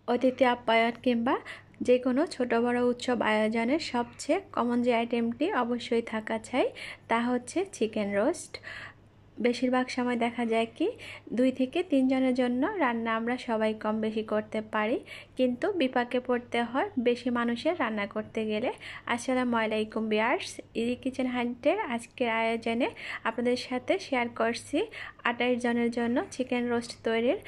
অতিথি আপ্যায়ন কিংবা যে কোনো ছোট বড় উৎসব আয়োজনের সবচেয়ে কমন যে আইটেমটি অবশ্যই থাকা চাই তা হচ্ছে চিকেন রোস্ট। বেশিরভাগ সময় দেখা যায় কি 2 থেকে 3 জনের জন্য রান্না আমরা সবাই কম বেশি করতে পারি, কিন্তু বিপাকে পড়তে হয় বেশি মানুষের রান্না করতে গেলে। আসসালামু আলাইকুম ভিউয়ার্স, ইজি কিচেন হান্টের আজকের আয়োজনে আপনাদের সাথে শেয়ার করছি 28 জনের জন্য চিকেন রোস্ট তৈরির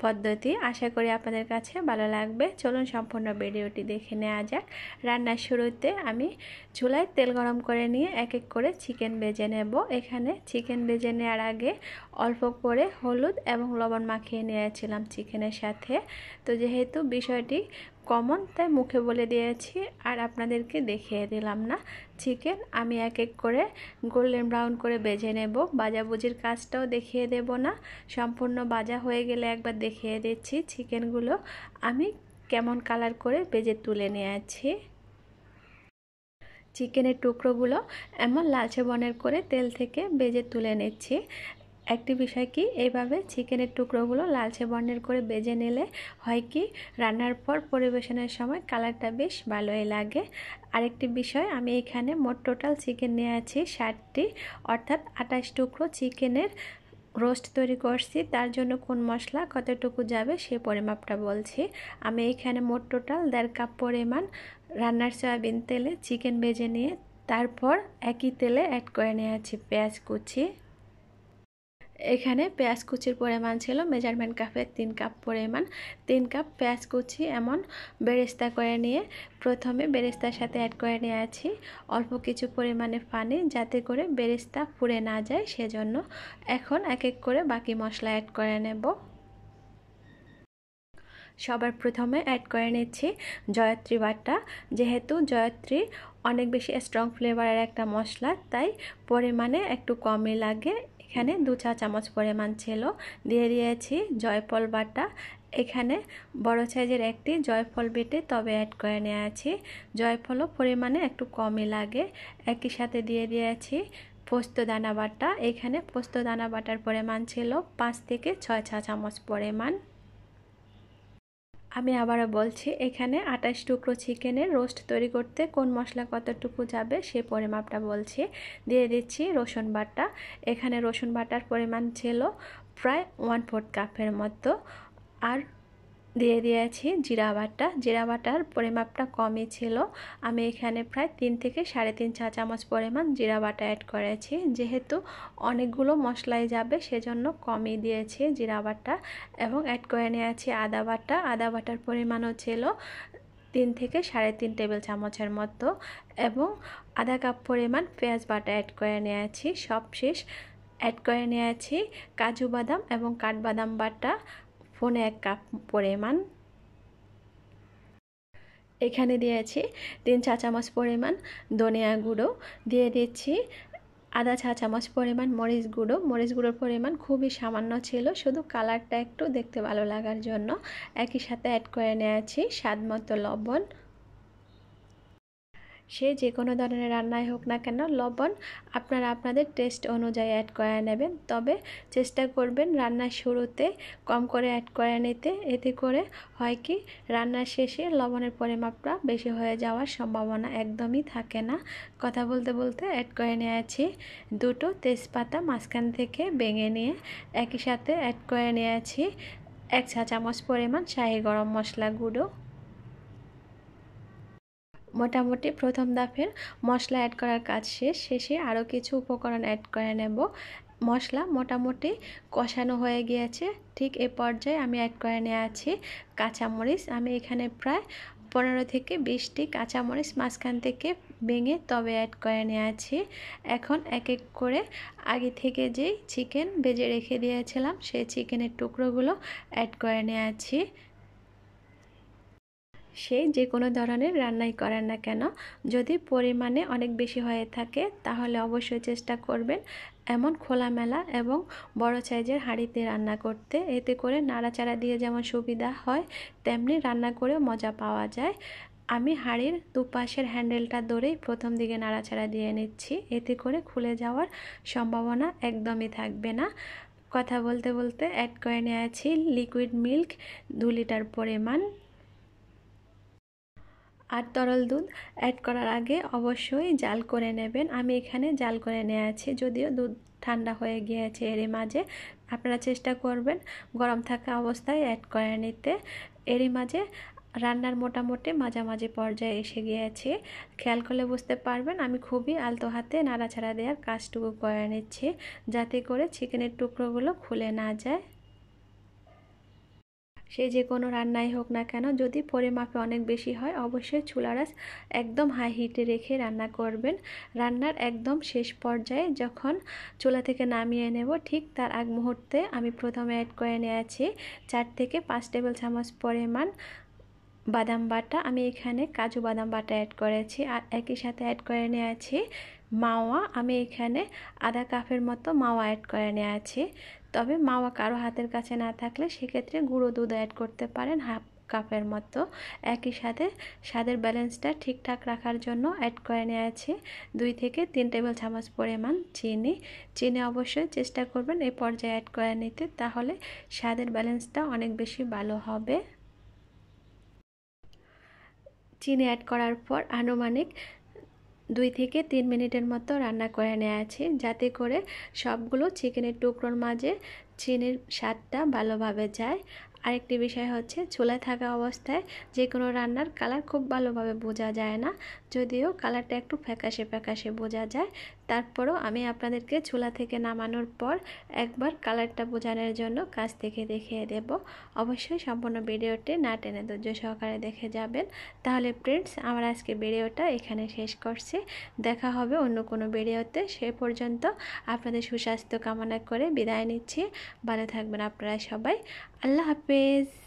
পদ্ধতি। আশা করি আপনাদের কাছে ভালো লাগবে। চলুন সম্পূর্ণ ভিডিওটি দেখে নেওয়া যাক। রান্নার শুরুতে আমি চুলায় তেল গরম করে নিয়ে এক এক করে চিকেন ভেজে নেব। এখানে চিকেন ভেজে নেওয়ার আগে অল্প করে হলুদ এবং লবণ মাখিয়ে নিয়েছিলাম চিকেনের সাথে। তো যেহেতু বিষয়টি কমন তাই মুখে বলে দিয়েছি আর আপনাদেরকে দেখিয়ে দিলাম না। চিকেন আমি এক এক করে গোল্ডেন ব্রাউন করে ভেজে নেব। ভাজাভুজির কাজটাও দেখিয়ে দেব না, সম্পূর্ণ ভাজা হয়ে গেলে একবার দেখিয়ে দিচ্ছি চিকেনগুলো আমি কেমন কালার করে ভেজে তুলে নিয়েছি। চিকেনের টুকরোগুলো এমন লালচে বর্ণের করে তেল থেকে ভেজে তুলে নিচ্ছি। একটি বিষয় কি, এইভাবে চিকেনের টুকরোগুলো লালচে বর্ণের করে ভেজে নিলে হয় কি রান্নার পর পরিবেশনের সময় কালারটা বেশ ভালোই লাগে। আরেকটি বিষয়, আমি এখানে মোট টোটাল চিকেন নিয়েছি 60টি, অর্থাৎ 28 টুকরো চিকেনের রোস্ট তৈরি করছি। তার জন্য কোন মশলা কতটুকু যাবে সে পরিমাপটা বলছি। আমি এখানে মোট টোটাল 1.5 কাপ পরিমাণ রান্নার সয়াবিন তেলে চিকেন ভেজে নিয়ে তারপর একই তেলে অ্যাড করে নিয়েছি পেঁয়াজ কুচি। এখানে পেঁয়াজ কুচির পরিমাণ ছিল মেজারমেন্ট কাপের 3 কাপ পরিমাণ। 3 কাপ পেঁয়াজ কুচি এমন বেরেস্তা করে নিয়ে প্রথমে বেরেস্তার সাথে অ্যাড করে নিয়েছি অল্প কিছু পরিমাণে পানি, যাতে করে বেরেস্তা পুড়ে না যায় সেজন্য। এখন এক এক করে বাকি মশলা অ্যাড করে নেব। সবার প্রথমে অ্যাড করে নিচ্ছি জয়ত্রী বাটা। যেহেতু জয়ত্রী অনেক বেশি স্ট্রং ফ্লেভারের একটা মশলা, তাই পরিমাণে একটু কমই লাগে। এখানে 2 চা চামচ পরিমাণ ছিল। দিয়ে দিয়েছি জয়ফল বাটা। এখানে বড় সাইজের একটি জয়ফল বেটে তবে অ্যাড করে নিয়েছি। জয়ফলও পরিমাণে একটু কমই লাগে। একই সাথে দিয়ে দিয়েছি পোস্তদানা বাটা। এখানে পোস্তদানা বাটার পরিমাণ ছিল 5 থেকে 6 চা চামচ পরিমাণ। আমি আবারও বলছি, এখানে 28 টুকরো চিকেনের রোস্ট তৈরি করতে কোন মশলা কতটুকু যাবে সে পরিমাপটা বলছি। দিয়ে দিচ্ছি রসুন বাটা। এখানে রসুন বাটার পরিমাণ ছিল প্রায় 1/4 কাপের মতো। আর দিয়ে দিয়েছি জিরা বাটা। জিরা বাটার পরিমাপটা কমই ছিল। আমি এখানে প্রায় 3 থেকে 3.5 চা চামচ পরিমাণ জিরা বাটা অ্যাড করেছি। যেহেতু অনেকগুলো মশলাই যাবে সেজন্য কমই দিয়েছি জিরা বাটা। এবং অ্যাড করে নিয়েছি আদা বাটা। আদা বাটার পরিমাণও ছিল 3 থেকে 3.5 টেবিল চামচের মতো। এবং আধা কাপ পরিমাণ পেঁয়াজ বাটা অ্যাড করে নিয়েছি। সবশেষ অ্যাড করে নিয়েছি কাজু বাদাম এবং কাঠবাদাম বাটা 1 কাপ পরিমাণ। এখানে দিয়েছি 3 চা চামচ পরিমাণ ধনিয়া গুঁড়ো। দিয়ে দিচ্ছি আধা চা চামচ পরিমাণ মরিচ গুঁড়ো। মরিচ গুঁড়োর পরিমাণ খুবই সামান্য ছিল, শুধু কালারটা একটু দেখতে ভালো লাগার জন্য। একই সাথে অ্যাড করে নিয়েছি স্বাদ মতো লবণ। সে যে কোনো ধরনের রান্নাই হোক না কেন লবণ আপনারা আপনাদের টেস্ট অনুযায়ী অ্যাড করে নেবেন, তবে চেষ্টা করবেন রান্নার শুরুতে কম করে অ্যাড করে নিতে। এতে করে হয় কি রান্নার শেষে লবণের পরিমাপটা বেশি হয়ে যাওয়ার সম্ভাবনা একদমই থাকে না। কথা বলতে বলতে অ্যাড করে নিয়েছি 2টো তেজপাতা মাঝখান থেকে ভেঙে নিয়ে। একই সাথে অ্যাড করে নিয়েছি 1 চা চামচ পরিমাণ শাহি গরম মশলা গুঁড়ো। মোটামুটি প্রথম ধাপের মশলা অ্যাড করার কাজ শেষে আরও কিছু উপকরণ অ্যাড করে নেব। মশলা মোটামুটি কষানো হয়ে গিয়েছে, ঠিক এ পর্যায়ে আমি অ্যাড করে নিয়েছি কাঁচামরিচ। আমি এখানে প্রায় 15 থেকে 20টি কাঁচামরিচ মাঝখান থেকে ভেঙে তবে অ্যাড করে নিয়েছি। এখন এক এক করে আগে থেকে যেই চিকেন ভেজে রেখে দিয়েছিলাম সেই চিকেনের টুকরোগুলো অ্যাড করে নিয়েছি। সেই যে কোনো ধরনের রান্নাই করেন না কেন, যদি পরিমাণে অনেক বেশি হয়ে থাকে তাহলে অবশ্যই চেষ্টা করবেন এমন খোলামেলা এবং বড় সাইজের হাঁড়িতে রান্না করতে। এতে করে নাড়াচাড়া দিয়ে যেমন সুবিধা হয়, তেমনি রান্না করে মজা পাওয়া যায়। আমি হাঁড়ির দুপাশের হ্যান্ডেলটা ধরেই প্রথম দিকে নাড়াচাড়া দিয়ে নিচ্ছি। এতে করে খুলে যাওয়ার সম্ভাবনা একদমই থাকবে না। কথা বলতে বলতে অ্যাড করে নিয়েছি লিকুইড মিল্ক 2 লিটার পরিমাণ। আর তরল দুধ অ্যাড করার আগে অবশ্যই জাল করে নেবেন। আমি এখানে জাল করে নিয়েছি, যদিও দুধ ঠান্ডা হয়ে গিয়েছে এরই মাঝে। আপনারা চেষ্টা করবেন গরম থাকা অবস্থায় অ্যাড করে নিতে। এরই মাঝে রান্নার মোটামুটি মাঝামাঝি পর্যায়ে এসে গিয়েছে। খেয়াল করলে বুঝতে পারবেন আমি খুবই আলতো হাতে নাড়াচাড়া দেওয়ার কাজটুকু করে নিচ্ছি, যাতে করে চিকেনের টুকরোগুলো খুলে না যায়। সে যে কোনো রান্নাই হোক না কেন, যদি পরিমাপে অনেক বেশি হয় অবশ্যই চুলার আঁচ একদম হাই হিটে রেখে রান্না করবেন। রান্নার একদম শেষ পর্যায়ে যখন চুলা থেকে নামিয়ে নেব, ঠিক তার আগ মুহূর্তে আমি প্রথমে অ্যাড করে নিয়েছি 4 থেকে 5 টেবিল চামচ পরিমাণ বাদাম বাটা। আমি এখানে কাজু বাদাম বাটা অ্যাড করেছি। আর একই সাথে অ্যাড করে নিয়েছি মাওয়া। আমি এখানে আধা কাপের মতো মাওয়া অ্যাড করে নিয়েছি। তবে মাওয়া কারো হাতের কাছে না থাকলে সেক্ষেত্রে গুঁড়ো দুধ অ্যাড করতে পারেন হাফ কাপের মতো। একই সাথে স্বাদের ব্যালেন্সটা ঠিকঠাক রাখার জন্য অ্যাড করে নিয়েছি 2 থেকে 3 টেবিল চামচ পরিমাণ চিনি। চিনি অবশ্যই চেষ্টা করবেন এই পর্যায়ে অ্যাড করে নিতে, তাহলে স্বাদের ব্যালেন্সটা অনেক বেশি ভালো হবে। চিনি অ্যাড করার পর আনুমানিক 2 থেকে 3 মিনিটের মতো রান্না করে নিয়েছি, যাতে করে সবগুলো চিকেনের টুকরোর মাঝে চিনির স্বাদটা ভালোভাবে যায়। আরেকটি বিষয় হচ্ছে চুলায় থাকা অবস্থায় যে কোনো রান্নার কালার খুব ভালোভাবে বোঝা যায় না, যদিও কালারটা একটু ফ্যাকাশে ফ্যাকাশে বোঝা যায়। তারপরও আমি আপনাদেরকে চুলা থেকে নামানোর পর একবার কালারটা বোঝানোর জন্য কাছ থেকে দেখিয়ে দেব। অবশ্যই সম্পূর্ণ ভিডিওটি না টেনে ধৈর্য সহকারে দেখে যাবেন। তাহলে ফ্রেন্ডস, আমার আজকে ভিডিওটা এখানে শেষ করছি। দেখা হবে অন্য কোনো ভিডিওতে। সে পর্যন্ত আপনাদের সুস্বাস্থ্য কামনা করে বিদায় নিচ্ছি। ভালো থাকবেন আপনারা সবাই। আল্লাহ হাফেজ।